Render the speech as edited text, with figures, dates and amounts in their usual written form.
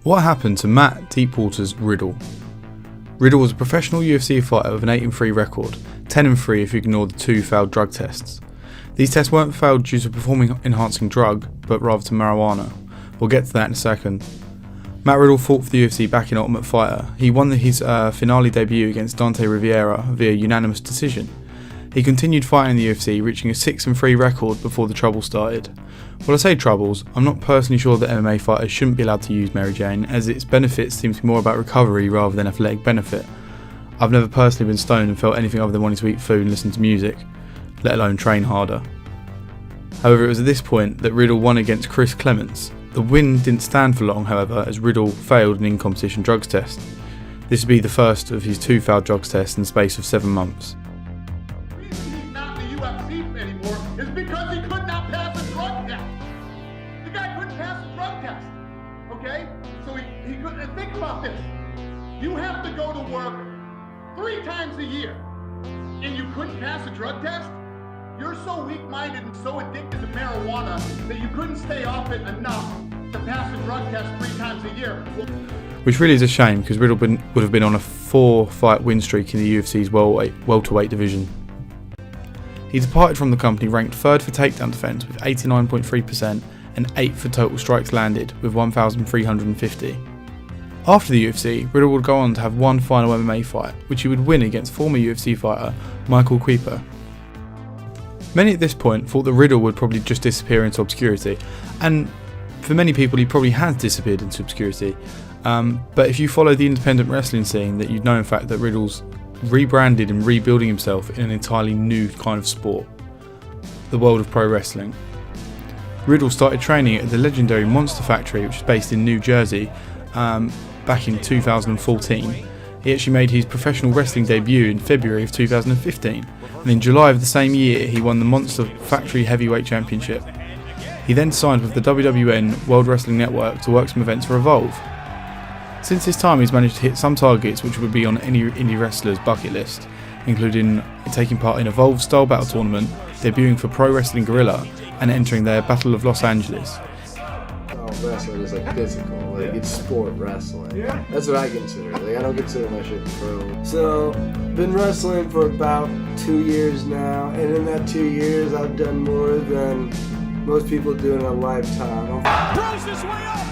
What happened to Matt Deepwater's Riddle? Riddle was a professional UFC fighter with an 8-3 record, 10-3 if you ignore the 2 failed drug tests. These tests weren't failed due to a performance-enhancing drug, but rather to marijuana. We'll get to that in a second. Matt Riddle fought for the UFC back in Ultimate Fighter. He won his finale debut against Dante Rivera via unanimous decision. He continued fighting in the UFC, reaching a 6-3 record before the trouble started. When I say troubles, I'm not personally sure that MMA fighters shouldn't be allowed to use Mary Jane, as its benefits seem to be more about recovery rather than athletic benefit. I've never personally been stoned and felt anything other than wanting to eat food and listen to music, let alone train harder. However, it was at this point that Riddle won against Chris Clements. The win didn't stand for long, however, as Riddle failed an in-competition drugs test. This would be the first of his 2 failed drugs tests in the space of 7 months. The reason he's not in the UFC anymore is because he could not pass a drug test. The guy couldn't pass a drug test, okay? So he couldn't, and think about this. You have to go to work 3 times a year, and you couldn't pass a drug test? You're so weak-minded and so addicted to marijuana that you couldn't stay off it enough to pass a drug test 3 times a year. Which really is a shame, because Riddle would have been on a 4-fight win streak in the UFC's welterweight division. He departed from the company ranked 3rd for takedown defence with 89.3% and 8th for total strikes landed with 1,350. After the UFC, Riddle would go on to have one final MMA fight, which he would win against former UFC fighter Michael Cooper. Many at this point thought that Riddle would probably just disappear into obscurity, and for many people he probably has disappeared into obscurity, but if you follow the independent wrestling scene, that you'd know in fact that Riddle's rebranded and rebuilding himself in an entirely new kind of sport, the world of pro wrestling. Riddle started training at the legendary Monster Factory, which is based in New Jersey, back in 2014. He actually made his professional wrestling debut in February of 2015, and in July of the same year he won the Monster Factory Heavyweight Championship. He then signed with the WWN World Wrestling Network to work some events for Evolve. Since this time he's managed to hit some targets which would be on any indie wrestler's bucket list, including taking part in Evolve Style Battle Tournament, debuting for Pro Wrestling Guerrilla, and entering their Battle of Los Angeles. Wrestling is like physical, like it's sport wrestling. That's what I consider. Like I don't consider my shit pro. So, been wrestling for about 2 years now, and in that 2 years I've done more than most people do in a lifetime. Throws this way up.